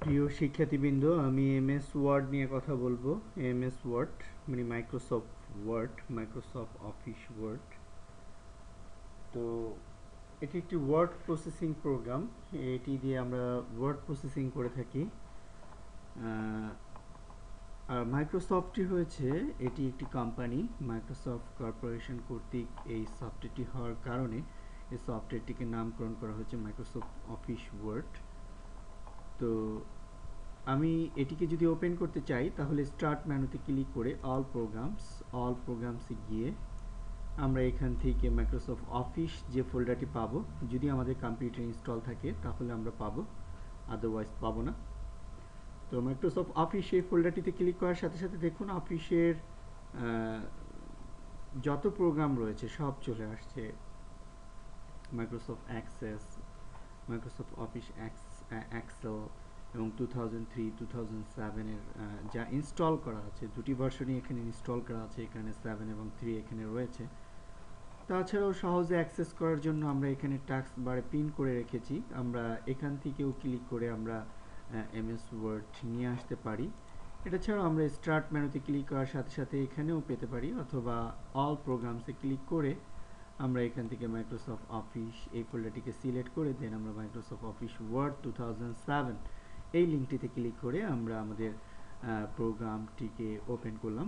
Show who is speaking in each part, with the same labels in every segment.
Speaker 1: প্রিয় শিক্ষার্থীবৃন্দ, আমি এমএস ওয়ার্ড নিয়ে কথা বলবো। এমএস ওয়ার্ড মানে Microsoft word, Microsoft office word. তো এটি একটি ওয়ার্ড প্রসেসিং প্রোগ্রাম। এটি দিয়ে আমরা ওয়ার্ড প্রসেসিং করে থাকি। আর মাইক্রোসফটটি হয়েছে, এটি একটি কোম্পানি, মাইক্রোসফট কর্পোরেশন কর্তৃক এই সফটওয়্যারটি হওয়ার কারণে এই সফটওয়্যারটিকে নামকরণ করা হয়েছে মাইক্রোসফট অফিস ওয়ার্ড। তো আমি এটিকে যদি ওপেন করতে চাই তাহলে স্টার্ট মেনুতে ক্লিক করে অল প্রোগ্রামসে গিয়ে আমরা এখান থেকে মাইক্রোসফট অফিস যে ফোল্ডারটি পাবো, যদি আমাদের কম্পিউটার ইনস্টল থাকে তাহলে আমরা পাবো, আদারওয়াইজ পাবো না। তো মাইক্রোসফট অফিস এই ফোল্ডারটিতে ক্লিক করার সাথে সাথে দেখুন অফিসের যত প্রোগ্রাম রয়েছে সব চলে আসছে। Microsoft access, Microsoft office excel এবং 2003 2007 এর যা ইনস্টল করা আছে, দুটি ভার্সনই এখানে ইনস্টল করা আছে, এখানে 7 এবং 3 এখানে রয়েছে। তাছাড়াও সহজে অ্যাক্সেস করার জন্য আমরা এখানে টাস্ক বারে পিন করে রেখেছি। আমরা এখান থেকেও ক্লিক করে আমরা এমএস ওয়ার্ড নিয়ে আসতে পারি। এটা ছাড়াও আমরা স্টার্ট মেনুতে ক্লিক করার সাথে সাথে এখানেও পেতে পারি, অথবা অল প্রোগ্রামসে ক্লিক করে আমরা এখান থেকে মাইক্রোসফট অফিস এই ফোল্ডারটিকে সিলেক্ট করে দেন আমরা মাইক্রোসফট অফিস ওয়ার্ড 2007 এই লিঙ্কটিতে ক্লিক করে আমরা আমাদের প্রোগ্রামটিকে ওপেন করলাম।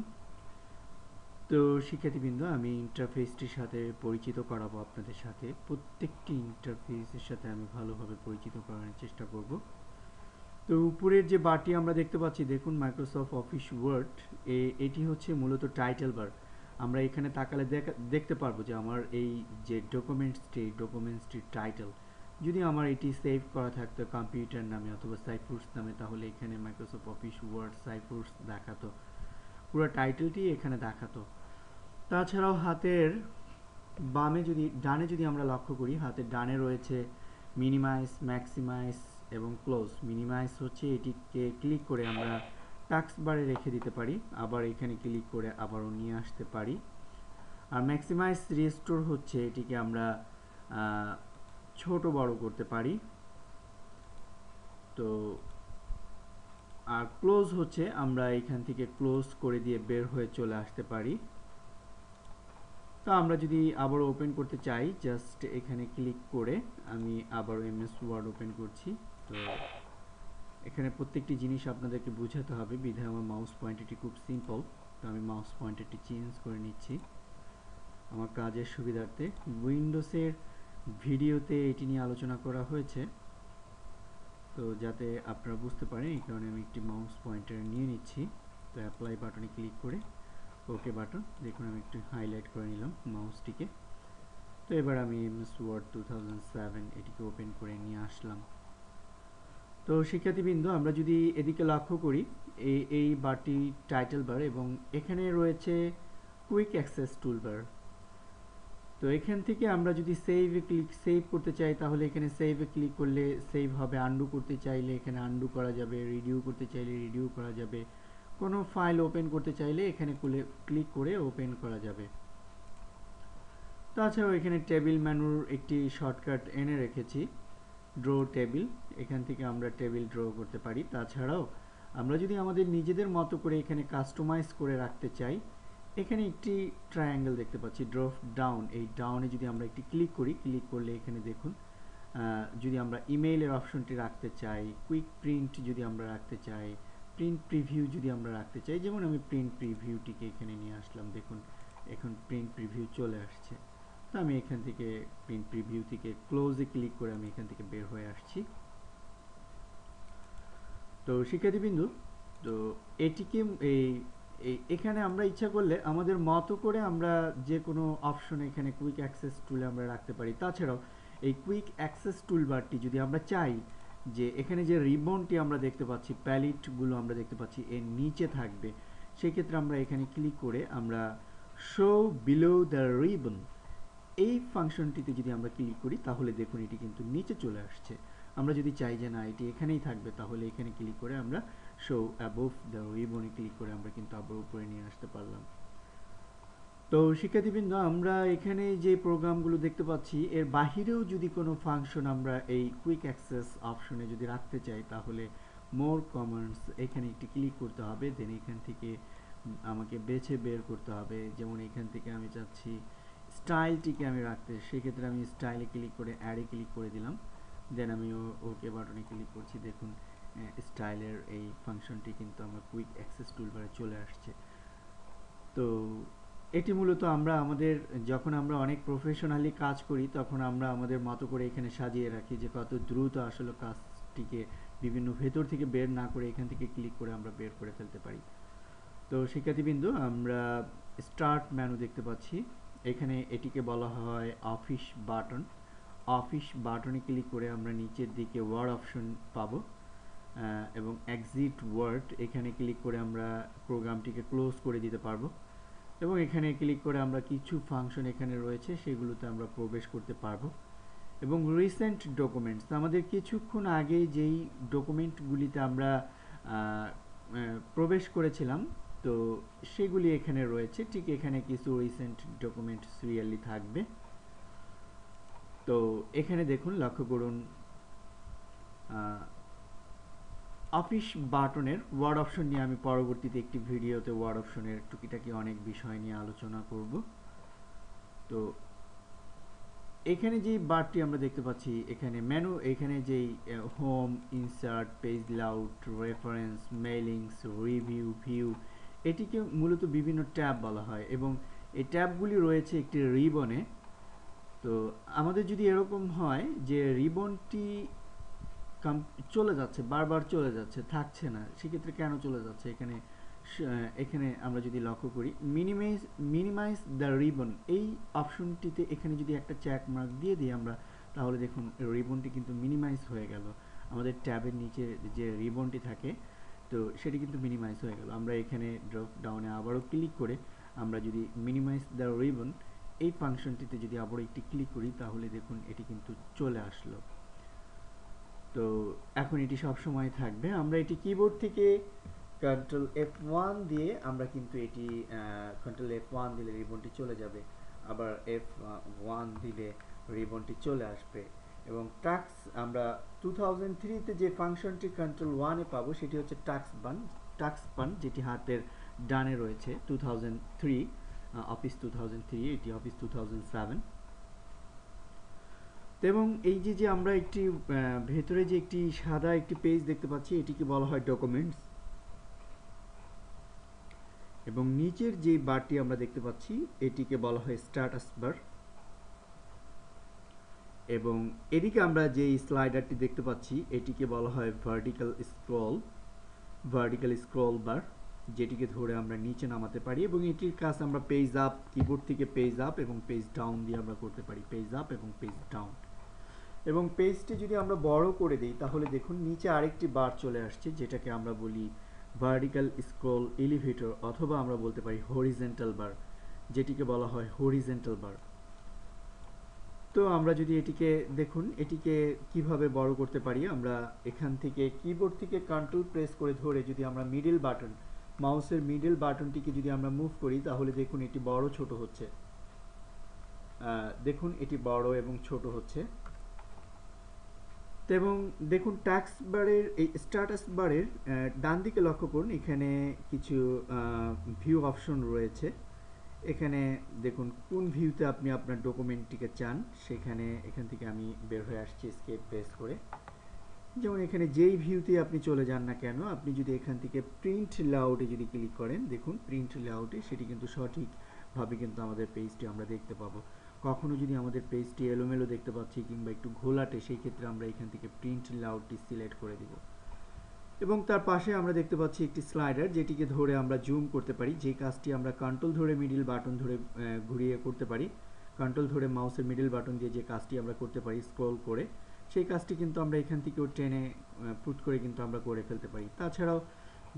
Speaker 1: তো শিক্ষার্থীবৃন্দ, আমি ইন্টারফেসটির সাথে পরিচিত করাবো আপনাদের সাথে। প্রত্যেকটি ইন্টারফেসের সাথে আমি ভালোভাবে পরিচিত করানোর চেষ্টা করব। তো উপরের যে বারটি আমরা দেখতে পাচ্ছি, দেখুন মাইক্রোসফট অফিস ওয়ার্ড, এটি হচ্ছে মূলত টাইটেল বার। আমরা এখানে তাকালে দেখতে পারবো যে আমার এই যে ডকুমেন্টসটির টাইটেল, যদি আমার এটি সেভ করা থাকতো কম্পিউটার নামে অথবা সাইফুরস নামে, তাহলে এখানে মাইক্রোসফট অফিস ওয়ার্ড সাইফুরস দেখাতো, পুরো টাইটেলটি এখানে দেখাতো। তাছাড়াও হাতের ডানে যদি আমরা লক্ষ্য করি, হাতের ডানে রয়েছে মিনিমাইজ, ম্যাক্সিমাইজ এবং ক্লোজ। মিনিমাইজ হচ্ছে এটিকে ক্লিক করে আমরা টাস্ক বারে রেখে দিতে পারি, আবার এখানে ক্লিক করে আবারও নিয়ে আসতে পারি। আর ম্যাক্সিমাইজ রিস্টোর হচ্ছে এটিকে আমরা ছোট বড় করতে পারি। তো আর ক্লোজ হচ্ছে আমরা এখান থেকে ক্লোজ করে দিয়ে বের হয়ে চলে আসতে পারি। তো আমরা যদি আবার ওপেন করতে চাই, জাস্ট এখানে ক্লিক করে আমি আবার এমএস ওয়ার্ড ওপেন করছি। তো এখানে প্রত্যেকটি জিনিস আপনাদেরকে বোঝাতে হবে, বিধায় আমার মাউস পয়েন্টারটি খুব সিম্পল। তো আমি মাউস পয়েন্টারটি চেঞ্জ করে নিচ্ছি আমার কাজের সুবিধার্থে। উইন্ডোজের ভিডিওতে এটি নিয়ে আলোচনা করা হয়েছে, তো যাতে আপনারা বুঝতে পারেন এই কারণে আমি একটি মাউস পয়েন্টার নিয়ে নিচ্ছি। তো অ্যাপ্লাই বাটনে ক্লিক করে ওকে বাটন, দেখুন আমি একটু হাইলাইট করে নিলাম মাউসটিকে। তো এবার আমি এমএস ওয়ার্ড 2007 এটিকে ওপেন করে নিয়ে আসলাম। তো শিক্ষার্থীবৃন্দ, আমরা যদি এদিকে লক্ষ্য করি, এই বারটি টাইটেল বার এবং এখানে রয়েছে কুইক অ্যাক্সেস টুলবার। তো এখান থেকে আমরা যদি সেভ করতে চাই তাহলে এখানে সেভে ক্লিক করলে সেভ হবে, আন্ডু করতে চাইলে এখানে আন্ডু করা যাবে, রিডিউ করতে চাইলে রিডিউ করা যাবে, কোনো ফাইল ওপেন করতে চাইলে এখানে ক্লিক করে ওপেন করা যাবে। তাছাড়াও এখানে টেবিল মেনুর একটি শর্টকাট এনে রেখেছি, ড্র টেবিল। এখান থেকে আমরা টেবিল ড্র করতে পারি। তাছাড়াও আমরা যদি আমাদের নিজেদের মতো করে এখানে কাস্টমাইজ করে রাখতে চাই, এখানে একটি ট্রায়াঙ্গেল দেখতে পাচ্ছি, ড্রপ ডাউন। এই ডাউনে যদি আমরা একটি ক্লিক করি, ক্লিক করলে এখানে দেখুন যদি আমরা ইমেইলের অপশনটি রাখতে চাই, কুইক প্রিন্ট যদি আমরা রাখতে চাই, প্রিন্ট প্রিভিউ যদি আমরা রাখতে চাই, যেমন আমি প্রিন্ট প্রিভিউটিকে এখানে নিয়ে আসলাম, দেখুন এখন প্রিন্ট প্রিভিউ চলে আসছে। তো আমি এখান থেকে প্রিন্ট প্রিভিউ থেকে ক্লোজে ক্লিক করে আমি এখান থেকে বের হয়ে আসছি। তো শিক্ষার্থীবৃন্দু, তো এটিকে এখানে আমরা ইচ্ছা করলে আমাদের মতো করে আমরা যে কোনো অপশন এখানে কুইক অ্যাক্সেস টুলে আমরা রাখতে পারি। তাছাড়াও এই কুইক অ্যাক্সেস টুলবারটি যদি আমরা চাই যে এখানে যে রিবনটি আমরা দেখতে পাচ্ছি, প্যালেটগুলো আমরা দেখতে পাচ্ছি এর নিচে থাকবে, সেক্ষেত্রে আমরা এখানে ক্লিক করে আমরা শো বিলো দ্য রিবন এই ফাংশনটিতে যদি আমরা ক্লিক করি তাহলে দেখুন এটি কিন্তু নিচে চলে আসছে। আমরা যদি চাই যে না এটি এখানেই থাকবে, তাহলে এখানে ক্লিক করে আমরা শো অ্যাবোভ দ্য রিবনে ক্লিক করে আমরা কিন্তু আবার উপরে নিয়ে আসতে পারলাম। তো শিক্ষার্থীবৃন্দ, আমরা এখানে যে প্রোগ্রামগুলো দেখতে পাচ্ছি এর বাহিরেও যদি কোনো ফাংশন আমরা এই কুইক অ্যাক্সেস অপশনে যদি রাখতে চাই, তাহলে মোর কমান্ডস এখানে একটি ক্লিক করতে হবে, দেন এখান থেকে আমাকে বেছে বের করতে হবে। যেমন এখান থেকে আমি চাচ্ছি স্টাইলটিকে আমি রাখতে, সেক্ষেত্রে আমি স্টাইলে ক্লিক করে অ্যাডে ক্লিক করে দিলাম, দেন আমি ওকে বাটনে ক্লিক করছি। দেখুন স্টাইলের এই ফাংশনটি কিন্তু আমার কুইক অ্যাক্সেস টুলবারে চলে আসছে। তো এটি মূলত আমরা আমাদের যখন আমরা অনেক প্রফেশনালি কাজ করি তখন আমরা আমাদের মতো করে এখানে সাজিয়ে রাখি যে কত দ্রুত আসলে কাজটিকে বিভিন্ন ভেতর থেকে বের না করে এখান থেকে ক্লিক করে আমরা বের করে ফেলতে পারি। তো শিক্ষার্থীবৃন্দ, আমরা স্টার্ট মেনু দেখতে পাচ্ছি, এখানে এটিকে বলা হয় অফিস বাটন। অফিস বাটনে ক্লিক করে আমরা নিচের দিকে ওয়ার্ড অপশন পাবো এবং এক্সিট ওয়ার্ড এখানে ক্লিক করে আমরা প্রোগ্রামটিকে ক্লোজ করে দিতে পারবো এবং এখানে ক্লিক করে আমরা কিছু ফাংশন এখানে রয়েছে সেগুলোতে আমরা প্রবেশ করতে পারবো। এবং রিসেন্ট ডকুমেন্টস, আমাদের কিছুক্ষণ আগে যেই ডকুমেন্টগুলিতে আমরা প্রবেশ করেছিলাম তো সেগুলি এখানে রয়েছে, ঠিক এখানে কিছু রিসেন্ট ডকুমেন্ট সিরিয়ালি থাকবে। তো এখানে দেখুন, লক্ষ্য করুন অফিস বাটনের ওয়ার্ড অপশন নিয়ে আমি পরবর্তীতে একটি ভিডিওতে ওয়ার্ড অপশনের টুকিটাকি অনেক বিষয় নিয়ে আলোচনা করব। তো এখানে যে বারটি আমরা দেখতে পাচ্ছি, এখানে মেনু, এখানে যেই home, insert, page layout, reference, mailings, review, view, এটিকে মূলত বিভিন্ন ট্যাব বলা হয় এবং এই ট্যাবগুলি রয়েছে একটি রিবনে। তো আমাদের যদি এরকম হয় যে রিবনটি চলে যাচ্ছে, বারবার চলে যাচ্ছে, থাকছে না, সেক্ষেত্রে কেন চলে যাচ্ছে এখানে এখানে আমরা যদি লক্ষ্য করি মিনিমাইজ দ্য রিবন এই অপশনটিতে এখানে যদি একটা চেক মার্ক দিয়ে দিই আমরা, তাহলে দেখুন রিবনটি কিন্তু মিনিমাইজ হয়ে গেল। আমাদের ট্যাবের নিচে যে রিবনটি থাকে তো সেটি কিন্তু মিনিমাইজ হয়ে গেল। আমরা এখানে ড্রপ ডাউনে আবারও ক্লিক করে আমরা যদি মিনিমাইজ দ্য রিবন এই ফাংশনটিতে যদি আবারও একটি ক্লিক করি তাহলে দেখুন এটি কিন্তু চলে আসলো। তো এখন এটি সব সময় থাকবে। আমরা এটি কিবোর্ড থেকে কন্ট্রোল F1 দিয়ে আমরা কিন্তু এটি কন্ট্রোল F1 দিলে রিবনটি চলে যাবে, আবার F1 দিলে রিবনটি চলে আসবে। এবং টাস্ক আমরা 2003 তে যে ফাংশনটি কন্ট্রোল 1 এ পাবো সেটি হচ্ছে টাস্ক বান, যেটি হাতের ডানে রয়েছে 2003 অফিস 2003, এটি অফিস 2007। এবং এই যে আমরা একটি ভেতরে যে একটি সাদা একটি পেজ দেখতে পাচ্ছি এটিকে বলা হয় ডকুমেন্টস এবং নিচের যে বারটি আমরা দেখতে পাচ্ছি এটিকে বলা হয় স্ট্যাটাস বার। এবং এদিকে আমরা যে স্লাইডারটি দেখতে পাচ্ছি এটিকে বলা হয় ভার্টিক্যাল স্ক্রল বার, যেটিকে ধরে আমরা নিচে নামাতে পারি এবং এটির কাজ আমরা পেজ আপ, কিবোর্ড থেকে পেজ আপ এবং পেজ ডাউন দিয়ে আমরা করতে পারি, পেজ আপ এবং পেজ ডাউন। এবং পেজটি যদি আমরা বড় করে দিই তাহলে দেখুন নিচে আরেকটি বার চলে আসছে যেটাকে আমরা বলি ভার্টিক্যাল স্ক্রল এলিভেটর, অথবা আমরা বলতে পারি হরিজেন্টাল বার, যেটিকে বলা হয় হরিজেন্টাল বার। তো আমরা যদি এটিকে দেখুন এটিকে কিভাবে বড় করতে পারি, আমরা এখান থেকে কিবোর্ড থেকে কন্ট্রোল প্রেস করে ধরে যদি আমরা মিডল বাটন, মাউসের মিডল বাটনটিকে যদি আমরা মুভ করি তাহলে দেখুন এটি বড় ছোট হচ্ছে, দেখুন এটি বড় এবং ছোট হচ্ছে। এবং দেখুন টাস্ক বারের এই স্ট্যাটাস বারের ডান দিকে লক্ষ্য করুন, এখানে কিছু ভিউ অপশন রয়েছে। এখানে দেখুন কোন ভিউতে আপনি আপনার ডকুমেন্টটিকে চান, সেখানে এখান থেকে আমি বের হয়ে আসছি এস্কেপ প্রেস করে। যেমন এখানে যেই ভিউতে আপনি চলে যান না কেন, আপনি যদি এখান থেকে প্রিন্ট লেআউটে যদি ক্লিক করেন, দেখুন প্রিন্ট লেআউটে সেটি কিন্তু সঠিকভাবে কিন্তু আমাদের পেজটি আমরা দেখতে পাবো। কখনো যদি আমাদের পেজটি এলোমেলো দেখতে পাচ্ছি কিংবা একটু ঘোলাটে, সেই ক্ষেত্রে আমরা এখান থেকে প্রিন্ট লেআউটটি সিলেক্ট করে দিব। এবং তার পাশে আমরা দেখতে পাচ্ছি একটি স্লাইডার, যেটিকে ধরে আমরা জুম করতে পারি, যে কাজটি আমরা কন্ট্রোল ধরে মিডল বাটন ধরে ঘুরিয়ে করতে পারি। কন্ট্রোল ধরে মাউসের মিডল বাটন দিয়ে যে কাজটি আমরা করতে পারি স্ক্রল করে, সেই কাজটি কিন্তু আমরা এখান থেকেও টেনে পুট করে কিন্তু আমরা করে ফেলতে পারি। তাছাড়াও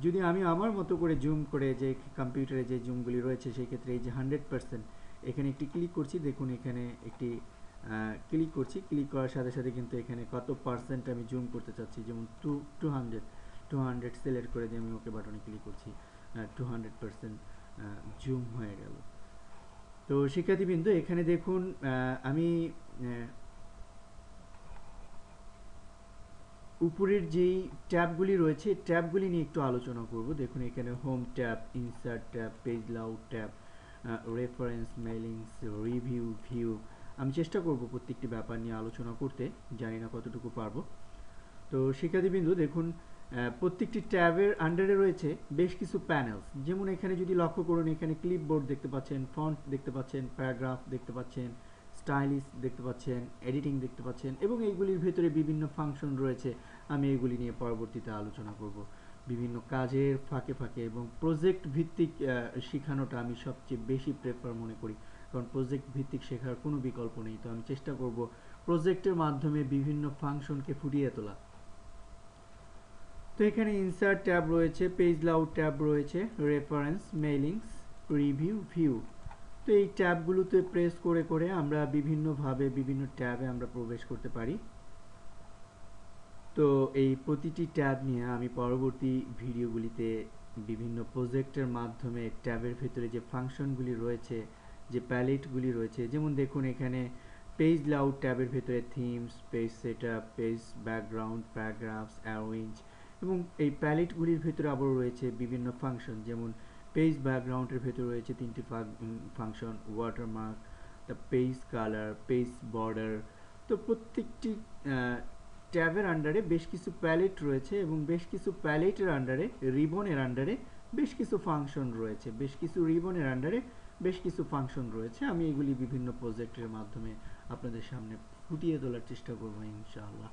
Speaker 1: যদি আমি আমার মতো করে জুম করে, যে কম্পিউটারে যে জুমগুলি রয়েছে সেই ক্ষেত্রে এই যে 100% এখানে একটি ক্লিক করছি, দেখুন এখানে একটি ক্লিক করছি, ক্লিক করার সাথে সাথে কিন্তু এখানে কত পার্সেন্ট আমি জুম করতে চাচ্ছি, যেমন 200 সিলেক্ট করে দিয়ে আমি ওকে বাটনে ক্লিক করছি, 200% জুম হয়ে গেল। তো শিক্ষার্থীবৃন্দ এখানে দেখুন, আমি উপরের যেই ট্যাবগুলি রয়েছে ট্যাবগুলি নিয়ে একটু আলোচনা করব। দেখুন এখানে home tab, insert tab, page layout tab, reference, mailings, review, view. আমি চেষ্টা করব প্রত্যেকটি ব্যাপার নিয়ে আলোচনা করতে, জানি না কতটুকু পারবো। তো শিক্ষার্থীবৃন্দ দেখুন প্রত্যেকটি ট্যাবের আন্ডারে রয়েছে বেশ কিছু প্যানেলস। যেমন এখানে যদি লক্ষ্য করুন, এখানে ক্লিপবোর্ড দেখতে পাচ্ছেন, ফন্ট দেখতে পাচ্ছেন, প্যারাগ্রাফ দেখতে পাচ্ছেন, স্টাইলিশ দেখতে পাচ্ছেন, এডিটিং দেখতে পাচ্ছেন, এবং এইগুলির ভেতরে বিভিন্ন ফাংশন রয়েছে। আমি এগুলি নিয়ে পরবর্তীতে আলোচনা করব। বিভিন্ন কাজের ফাঁকে ফাঁকে এবং প্রজেক্ট ভিত্তিক শেখানোটা আমি সবচেয়ে বেশি প্রেফার মনে করি, কারণ প্রজেক্ট ভিত্তিক শেখার কোনো বিকল্প নেই। তো আমি চেষ্টা করব প্রজেক্টের মাধ্যমে বিভিন্ন ফাংশনকে ফুটিয়ে তোলা। তো এখানে ইনসার্ট ট্যাব রয়েছে, পেজ লাউট ট্যাব রয়েছে, রেফারেন্স, মেইলিংস, রিভিউ, ভিউ। তো এই ট্যাবগুলোতে প্রেস করে করে আমরা বিভিন্নভাবে বিভিন্ন ট্যাবে আমরা প্রবেশ করতে পারি। তো এই প্রতিটি ট্যাব নিয়ে আমি পরবর্তী ভিডিওগুলিতে বিভিন্ন প্রজেক্টের মাধ্যমে ট্যাবের ভেতরে যে ফাংশনগুলি রয়েছে, যে প্যালেটগুলি রয়েছে, যেমন দেখুন এখানে পেজ লাউট ট্যাবের ভেতরে themes, page setup, page background, paragraphs, arrange, এবং এই প্যালেটগুলির ভেতরে আবার রয়েছে বিভিন্ন ফাংশন। যেমন পেজ ব্যাকগ্রাউন্ডের ভেতরে রয়েছে 3টি function: watermark, the page colour, page border. তো প্রত্যেকটি ট্যাবের আন্ডারে বেশ কিছু প্যালেট রয়েছে, এবং বেশ কিছু প্যালেটের আন্ডারে, রিবনের আন্ডারে বেশ কিছু ফাংশন রয়েছে, বেশ কিছু রিবনের আন্ডারে বেশ কিছু ফাংশন রয়েছে। আমি এগুলি বিভিন্ন প্রজেক্টের মাধ্যমে আপনাদের সামনে ফুটিয়ে তোলার চেষ্টা করবো ইনশাআল্লাহ।